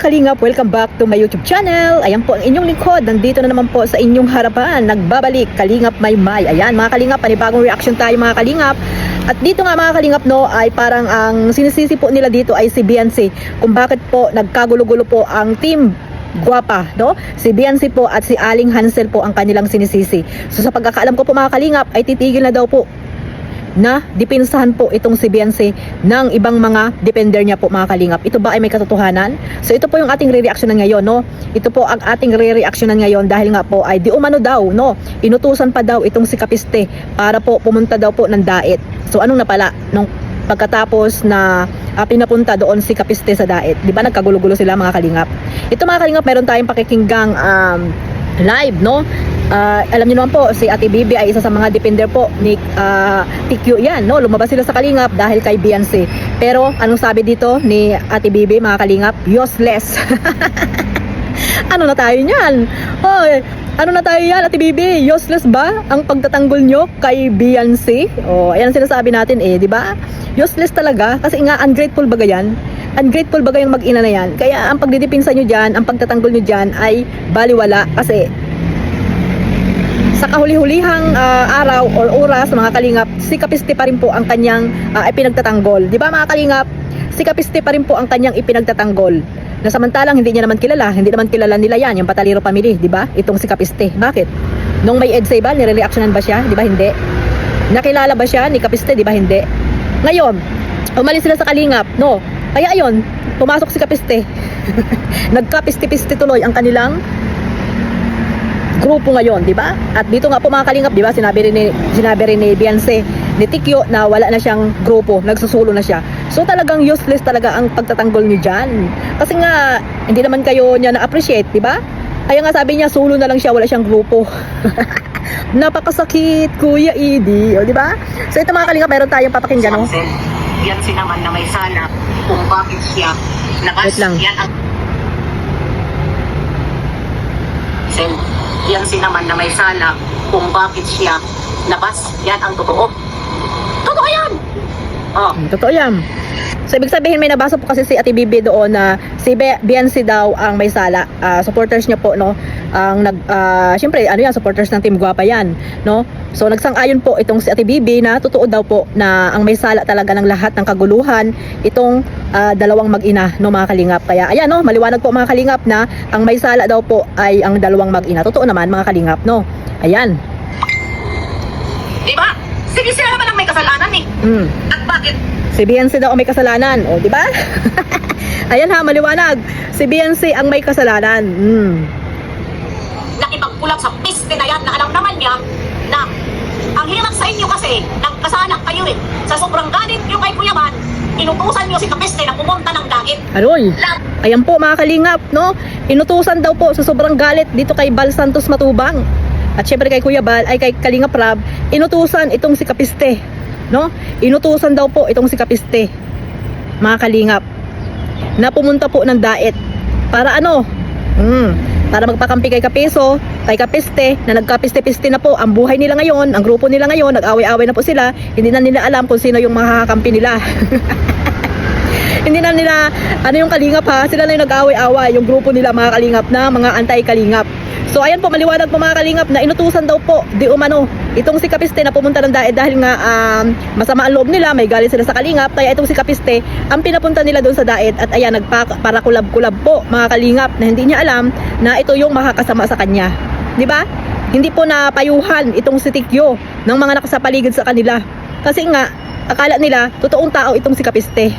mga kalingap, welcome back to my YouTube channel. Ayan po ang inyong lingkod. Nandito na naman po sa inyong harapan. Nagbabalik, Kalingap Maymay. Ayan mga kalingap, panibagong reaction tayo mga kalingap. At dito nga mga kalingap no, ay parang ang sinisisi po nila dito ay si Beyonce. Kung bakit po nagkagulo-gulo po ang team Guwapa, no? Si Beyonce po at si Aling Hansel po ang kanilang sinisisi. So sa pagkakaalam ko po mga kalingap, ay titigil na daw po na dipinsahan po itong si Beyonce ng ibang mga defender niya po mga kalingap. Ito ba ay may katotohanan? So ito po yung ating re-reactionan ngayon, no? Ito po ang ating re-reactionan ngayon dahil nga po ay di umano daw, no? Inutusan pa daw itong si Kapiste para po pumunta daw po ng Daet. So anong napala nung pagkatapos na pinapunta doon si Kapiste sa Daet? Di ba nagkagulo-gulo sila mga kalingap? Ito mga kalingap, meron tayong pakikinggang live, no? Alam niyo naman po, si Ate Bibi ay isa sa mga defender po ni TQ yan, no? Lumabas sila sa kalingap dahil kay Beyonce. Pero anong sabi dito ni Ate Bibi mga kalingap? Useless. Ano na tayo niyan? Hoy, ano na tayo yan Ate Bibi? Useless ba ang pagtatanggol nyo kay Beyonce? Oh, ayan sinasabi natin di ba? Useless talaga kasi nga ungrateful baga yan. Ungrateful baga yung mag-ina na yan. Kaya ang pagdidipinsa nyo dyan, ang pagtatanggol nyo dyan ay baliwala kasi sa kahuli-hulihang araw or oras mga kalingap, si Kapiste pa rin po ang kanyang ipinagtatanggol. Di ba mga kalingap? Si Kapiste pa rin po ang kanyang ipinagtatanggol. Na samantalang hindi niya naman kilala, hindi naman kilala nila yan, yung Pataliro family, di ba? Itong si Kapiste. Bakit? Nung may EDSA ba, nire-reactionan ba siya? Di ba hindi? Nakilala ba siya ni Kapiste? Di ba hindi? Ngayon, umalis sila sa kalingap, no? Kaya ayun, pumasok si Kapiste. Nagkapiste-piste tuloy ang kanilang grupo ngayon, di ba? At dito nga po mga kalingap, di ba? Sinabi rin ni Beyonce, ni Tikyo na wala na siyang grupo, nagsusulo na siya. So talagang useless talaga ang pagtatanggol niyo diyan. Kasi nga hindi naman kayo niya na-appreciate, di ba? Kaya nga sabi niya solo na lang siya, wala siyang grupo. Napakasakit, Kuya Edie, di ba? So ito mga kalingap, meron tayong papakinggan, no? Beyonce naman na may sana kung bakit siya nabas yan ang Beyonce naman na may sala kung bakit siya nabas yan ang totoo. Totoo yan! Oh. Totoo yan. So ibig sabihin may nabasa po kasi si Ate Bibi doon na si Beyonce daw ang may sala. Supporters niya po, no? Ang syempre ano yan, supporters ng Team Guwapa yan, no? So nagsang-ayon po itong si Ate Bibi na totoo daw po na ang may sala talaga ng lahat ng kaguluhan itong dalawang mag-ina, no mga kalingap. Kaya ayan, no, maliwanag po mga kalingap na ang may sala daw po ay ang dalawang mag-ina. Totoo naman mga kalingap, no? Ayan. Diba? Sige, sila naman ang may kasalanan At bakit? Si Beyonce daw ang may kasalanan, o di ba? Ayan ha, maliwanag. Si Beyonce ang may kasalanan. Nakipagkulang sa piste na yan na alam naman niya na ang hirap sa inyo kasi nagkasanak kayo sa sobrang galit nyo kay Kuya Man, inutusan nyo si Kapiste na pumunta ng Daet. Aroy, ayan po mga kalingap, no? Inutusan daw po sa sobrang galit dito kay Bal Santos Matubang. At syempre kay Kuya Bal, ay kay Kalingap Rab, inutusan itong si Kapiste, no? Inutusan daw po itong si Kapiste, mga kalingap, na pumunta po ng Daet. Para ano? Para magpakampi kay Kapeso, kay Kapiste, na nagkapiste-piste na po ang buhay nila ngayon, ang grupo nila ngayon, nag-away-away na po sila, hindi na nila alam kung sino yung makakakampi nila. Hindi na nila, ano yung kalingap ha, sila na yung nag-away-away, yung grupo nila mga kalingap na mga anti-kalingap. So ayan po, maliwanag po mga kalingap na inutusan daw po di umano itong si Kapiste na pumunta ng Daet dahil nga masama ang loob nila, may galit sila sa kalingap. Kaya itong si Kapiste ang pinapunta nila doon sa Daet at ayan, para kulab-kulab po mga kalingap na hindi niya alam na ito yung makakasama sa kanya, di ba? Hindi po napayuhan itong si Tikyo ng mga nakasapaligid sa kanila kasi nga akala nila totoong tao itong si Kapiste.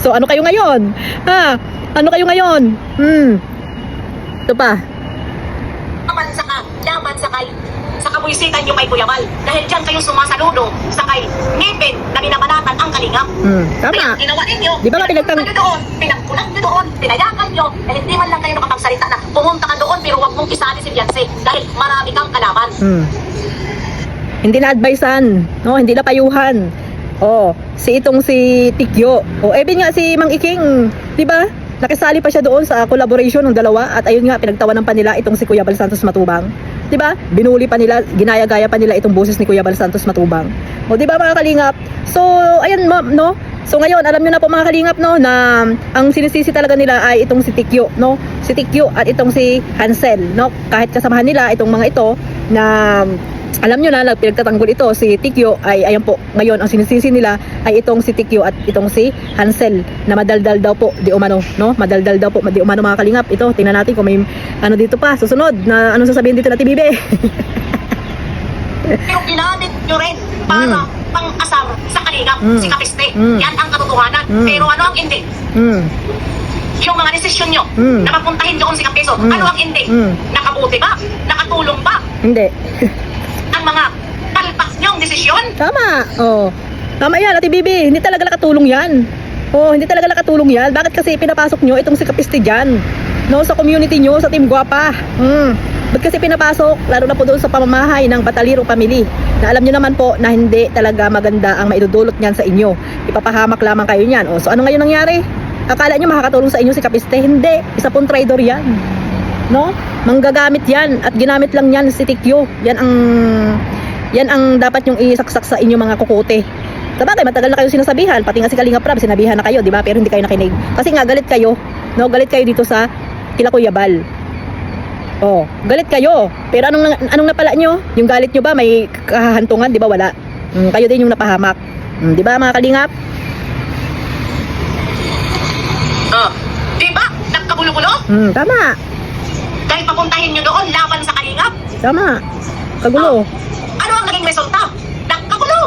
So ano kayo ngayon? Ha? Ano kayo ngayon? Ito pa. Laban sa kabuisitan nyo kay Kuya Bal. Dahil dyan kayo sumasaludo sa kay ngipin na minamanatan ang kalingap. Tama. Kaya ginawa ninyo, di ba pinagkulang nyo doon, pinayagan nyo, dahil hindi man lang kayo nakapagsalita na pumunta ka doon pero huwag mong isali si Beyonce dahil marami kang kalaban. Hindi na advisean, no? Hindi na payuhan. Si Tikyo. Even nga si Mang Iking, di ba? Nakisali pa siya doon sa collaboration ng dalawa at ayun nga pinagtawanan pa nila itong si Kuya Bal Santos Matubang. 'Di ba? Binuli pa nila, ginaya-gaya pa nila itong boses ni Kuya Bal Santos Matubang. 'Di ba mga kalingap? So, ayun no, So ngayon, alam nyo na po mga kalingap, no, na ang sinisisi talaga nila ay itong si Tikyo, no? Si Tikyo at itong si Hansel, no? Kahit kasamahan nila itong mga ito na alam nyo na, pinagtatanggol ito, si Tikyo ay, ayan po, ngayon ang sinisisi nila ay itong si Tikyo at itong si Hansel na madaldal daw po, di umano, no? Madaldal daw po, di umano mga kalingap. Ito, tingnan natin kung may ano dito pa, susunod, na anong sasabihin dito na Bibe. Pero ginamit nyo rin para pang-asar sa kalingap, si Kapiste. Yan ang katotohanan. Pero ano ang ending? Yung mga desisyon nyo na mapuntahin doon si Kapiso, ano ang ending? Nakabuti ba? Nakatulong ba? Hindi. Ang mga palpak nyong desisyon? Tama. Oh. Tama yan, Ate Bibi. Hindi talaga nakatulong yan. Oh, hindi talaga nakatulong yan. Bakit kasi pinapasok nyo itong si Kapiste dyan? No, sa community nyo, sa Team Guapa. Ba't kasi pinapasok, lalo na po doon sa pamamahay ng Bataliro family, na alam nyo naman po na hindi talaga maganda ang maidudulot niyan sa inyo. Ipapahamak lamang kayo niyan. O, so ano ngayon nangyari? Akala nyo makakatulong sa inyo si Kapiste? Hindi. Isa pong traitor yan. No? Manggagamit yan at ginamit lang yan si Tikyo. Yan ang dapat yung isaksak sa inyo mga kukote. Sabagay, matagal na kayo sinasabihan, pati nga si Kalinga Prab, sinabihan na kayo, di ba? Pero hindi kayo nakinig. Kasi nga galit kayo, no? Galit kayo dito sa kila Kuya Bal. Oh, galit kayo. Pero anong napala nyo? Yung galit nyo ba may kahantungan, di ba? Wala. Kayo din yung napahamak. Di ba mga Kalingap? Di ba? Nagkagulo-gulo? Tama. Dahil papuntahin nyo doon laban sa kalingap. Tama. Kagulo. Ano ang naging resulta? Nagkagulo.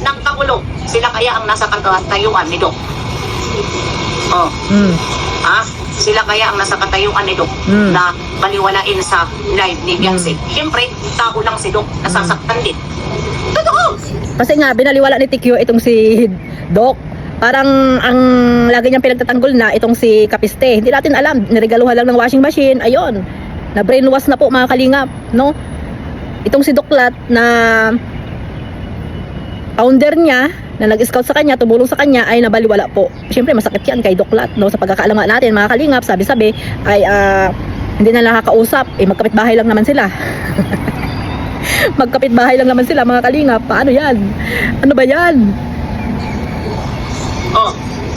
Nagkagulo. Sila kaya ang nasa katayuan ni Dok. Sila kaya ang nasa katayuan ni Dok na baliwalain sa live ni Beyonce. Siyempre, tao lang si Dok, nasasaktan din. Totoo! Kasi nga, binaliwala ni Tikyo itong si Doc. Parang ang lagi niyang pinagtatanggol na itong si Kapiste. Hindi natin alam, niregaluhan lang ng washing machine. Ayun, na brainwash na po mga Kalingap, no? Itong si Doklat na founder niya, na nag-scout sa kanya, tumulong sa kanya, ay nabaliwala po. Siyempre masakit yan kay Doklat, no? Sa pagkakaalam natin mga Kalingap, sabi-sabi ay hindi na nakakausap, magkapit-bahay lang naman sila. Magkapit-bahay lang naman sila mga Kalingap. Paano yan? Ano ba yan?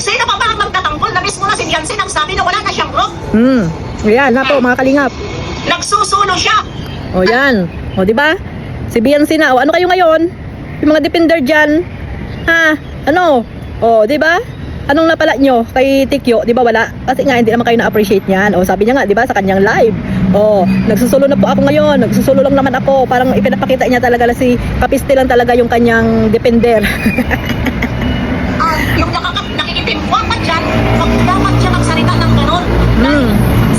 Sino pa ba ang magtatanggol na mismo na si Beyonce nagsabi na wala na siyang group? Ayan na po mga Kalingap. Nagsusulo siya. O yan. O di ba? Si Beyonce na. O ano kayo ngayon? Yung mga defender dyan. Ha? Ano? O di ba? Anong napala nyo kay Tikyo? Di ba wala? Kasi nga hindi naman kayo na-appreciate niyan. O sabi niya nga, di ba, sa kanyang live. O, nagsusulo na po ako ngayon. Nagsusulo lang naman ako. Parang ipinapakita niya talaga na si Kapiste lang talaga yung kanyang defender. Yung nakikitimwang pa dyan, dapat siya magsalita ng gano'n.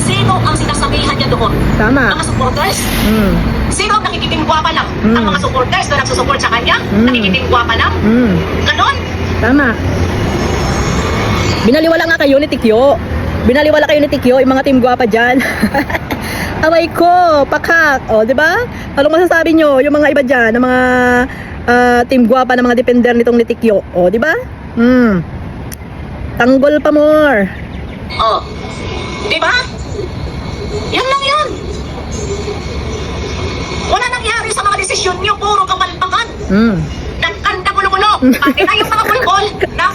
Sino ang sinasabihan niya doon? Tama. Mga supporters? Sino ang nakikitimwa pa lang? Ang mga supporters na nagsusupport sa kanya? Nakikitimwa pa lang? Ganon? Tama. Binaliwala nga kayo ni Tikyo. Binaliwala kayo ni Tikyo, yung mga Team Guapa dyan. Away ko, pakak. O, di ba? Anong masasabi nyo? Yung mga iba dyan, ng mga Team Guapa, ng mga defender nitong ni Tikyo. O, di ba? Tanggol pa more. Di ba? Yan lang yan. Wala nangyari sa mga desisyon nyo, puro kapalpakan. Nagkanta gulo-gulo. Pati na yung mga bulbol na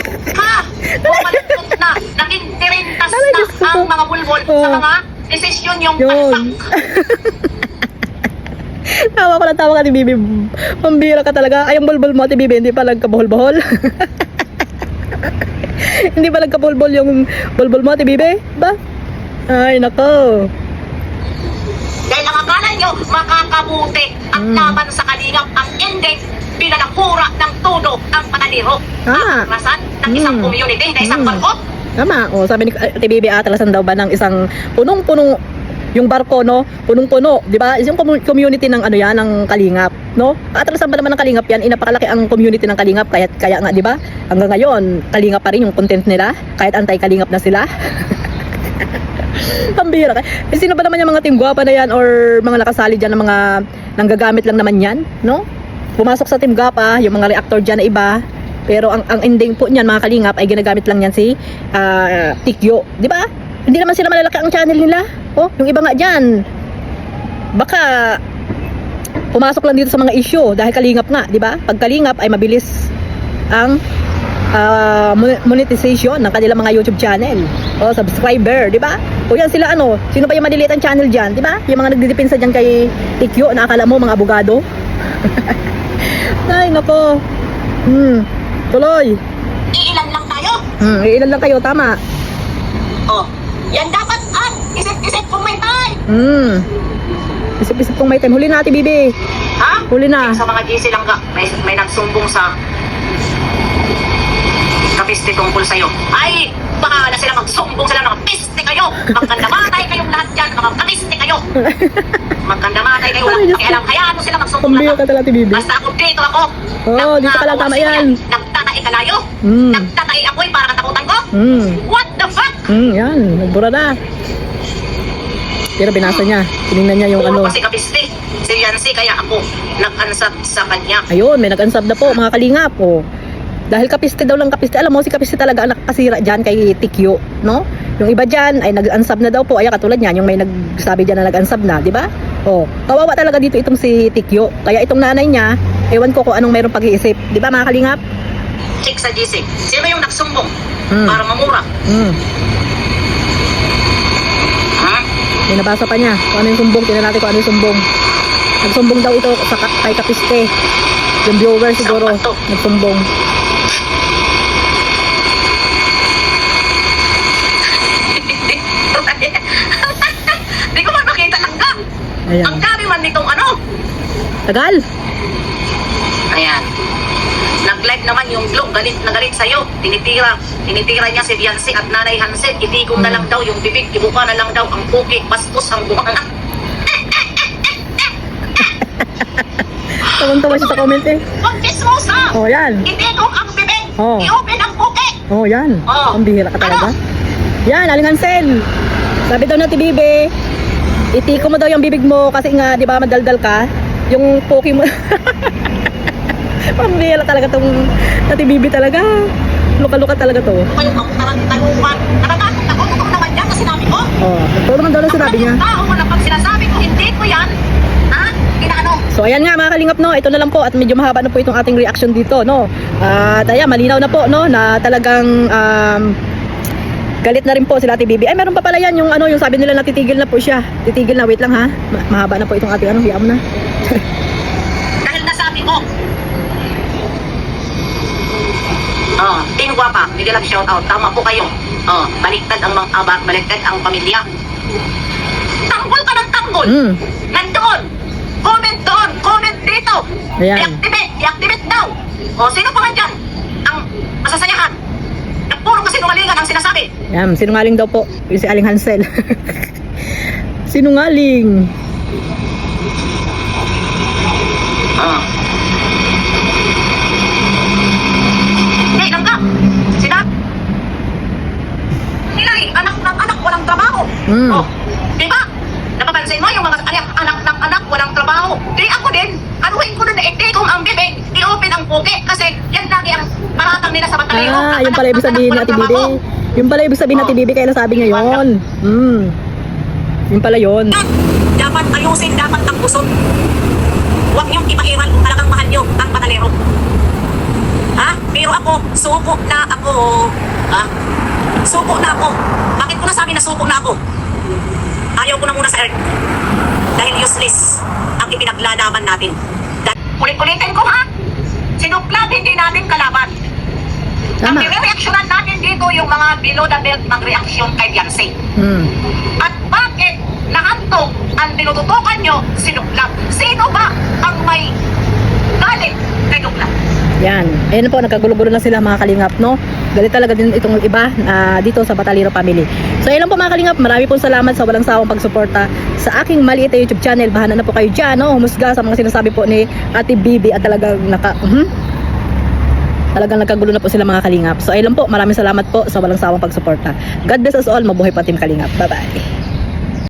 bumalot na, naging tirintas na ang mga bulbol sa mga desisyon yung palpak. Tawa ko lang, tawa ka ni Bibi. Pambira ka talaga. Ay, ang bulbol mo, Ate Bibi, hindi pa nagkabuhol-buhol. Hindi ba nagkabulbol yung bulbol mo, Ate Bibi? Ba? Ay, nako. Dahil ang akala nyo, makakabuti ang laban sa kalingap, ang ending, pinanakura ng todo ang Bataliro. Tama. Ang rasan ng isang community, na isang barko. Tama. O, sabi ni Ate Bibi, atalasan daw ba ng isang punong-punong yung barko, no? Punong-puno, di ba? Yung community ng ano yan, ng Kalingap, no? Atalasan ba naman ng Kalingap yan? Inapakalaki ang community ng Kalingap, kaya nga, di ba? Hanggang ngayon, Kalingap pa rin yung content nila, kahit anti-Kalingap na sila. Pambira ka. Sino ba naman yung mga Team Guapa na yan or mga nakasali dyan ng mga nanggagamit lang naman yan, no? Pumasok sa Team Guapa, yung mga reactor dyan na iba, pero ang ending po niyan mga Kalingap ay ginagamit lang yan si Tikyo, di ba? Hindi naman sila malalaki ang channel nila. Oh, yung iba nga dyan, baka pumasok lang dito sa mga issue dahil Kalingap nga, di ba? Pag Kalingap ay mabilis ang monetization ng kanilang mga YouTube channel. O, subscriber, di ba? O yan sila ano, sino pa yung maliliit ang channel dyan, di ba? Yung mga nagdidepensa dyan kay Tikyo, na akala mo mga abogado. Ay, nako. Tuloy. Iilan lang tayo. Ilan lang kayo, tama. Oh, yan dapat isip-isip kung may time. Isip-isip kung may time. Huli na, Ate Bibi. Ha? Huli na. Sa mga GC lang ka, may nagsumbong sa kapiste tungkol sa'yo. Ay, baka na sila magsumbong sila, mga piste kayo. Magkandamatay kayong lahat dyan, mga kapiste kayo. Magkandamatay kayo lahat. Pakialam, hayaan mo sila magsumbong Pambiyo lahat. ka talaga, Ate Bibi. Basta ako dito ako. Dito ka lang, tama yan. Nagtatai ka layo. Nagtatai ako'y para katakutan ko. What the fuck? Yan, nagbura na. Pero binasa niya. Tinignan niya yung Puro ano. kasi kapiste. Si Yancy, kaya ako nag-ansap sa kanya. Ayun, may nag-unsub na po, mga kalingap. Oh. Dahil kapiste daw lang kapiste. Alam mo, si kapiste talaga ang nakakasira dyan kay Tikyo, no? Yung iba dyan ay nag-unsub na daw po. Ayan, katulad niyan, yung may nagsabi dyan na nag-unsub na, di ba? Oh, kawawa talaga dito itong si Tikyo. Kaya itong nanay niya, ewan ko kung anong mayroong pag-iisip. Di ba, mga kalingap? Check sa GC. Sino yung nagsumbong para mamura? Ha? May nabasa pa niya. Kung ano yung sumbong, tingnan natin kung ano yung sumbong. Nagsumbong daw ito sa kay kapiste. Yung viewer siguro, nagsumbong. Di ko man makita lang ka. Ayan. Ang dami man nitong ano. Tagal? Ayan. Nag-live naman yung vlog, galit na galit sa'yo. Tinitira niya si Yancy at Nanay Hansel. Itigom na lang daw yung bibig, ibuka na lang daw ang puki, bastos ang bunganga. Tawang-tawa siya sa comment eh. Huwag chismosa! Oh, yan. Itigom ang bibig, Oh. i-open ang puki. Oh, yan. Oh. Ang bihira ka talaga. Ano? Yan, Aling Hansel. Sabi daw na Bibi, itiko mo daw yung bibig mo kasi nga, di ba, madaldal ka. Yung poki mo. Pambihira talaga tong Ate Bibi talaga. Luka-luka talaga to. Kayo ang talukan. Natatakot ako, totoo naman yan na sinabi ko. Oh, totoo naman daw lang sinabi niya. Ang tao, wala pag sinasabi ko, hindi ko yan. Ha? Inaano? So ayan nga mga kalingap, no, ito na lang po at medyo mahaba na po itong ating reaction dito, no. At ayan, malinaw na po, no, na talagang galit na rin po sila Ate Bibi. Ay, meron pa pala yan yung ano, yung sabi nila na titigil na po siya. Titigil na, wait lang ha. Mahaba na po itong ating ano, hiyam na. Dahil nasabi ko. Oh, Team Guapa, bigyan lang shoutout. Tama po kayo. Oh, baliktad ang mga abak, baliktad ang pamilya. Tanggol ka ng tanggol. Nandoon. Comment doon, comment dito. Ayan. I-activate daw. O, sino pa man dyan ang masasayahan? Na puro kasinungalingan ang sinasabi. Yan, sinungaling daw po. Yung si Aling Hansel. Sinungaling. Ah. Hindi, langga. Sina? Nilay, anak ng anak, walang trabaho. Oh, di ba? Napapansin mo yung mga anak ng anak, walang trabaho. Di ako din, anuhin ko na itigom ang bibig, i-open ang pugi, kasi yan lagi ang paratang nila sa batalero. Ah, yung pala ibig sabihin ni Ate Bibi. Yung pala ibig sabihin ni Ate Bibi, kaya nasabi niya yun. Yung pala yun. Dapat ayusin, dapat takbuson. Huwag niyong ipaiwan kung talagang mahal niyo ang batalero. Ha? Pero ako, suko na ako. Ha? Suko na ako. Bakit ko nasabi na suko na ako? Ayaw ko na muna sa earth. Dahil useless ang ipinaglalaban natin. Ulit-ulitin ko ha? Sinuklat hindi natin kalaban. Ang Tama. nire-reaksyonan natin dito yung mga below the belt mag-reaksyon kay Yancy. At bakit nahantog ang tinututukan nyo sinuklat? Sino ba ang may galit kay Duklat? Yan. Ayan na po, nagkagulo-gulo na sila mga kalingap, no? Galit talaga din itong iba dito sa Batalero Family. So, ayan lang po mga kalingap. Marami pong salamat sa walang sawang pagsuporta sa aking maliit na YouTube channel. Bahala na po kayo dyan, no? Humusga sa mga sinasabi po ni Ate Bibi at talagang talagang nagkagulo na po sila mga kalingap. So, ayun lang po. Maraming salamat po sa walang sawang pagsuporta. God bless us all. Mabuhay pa Team Kalingap. Bye-bye.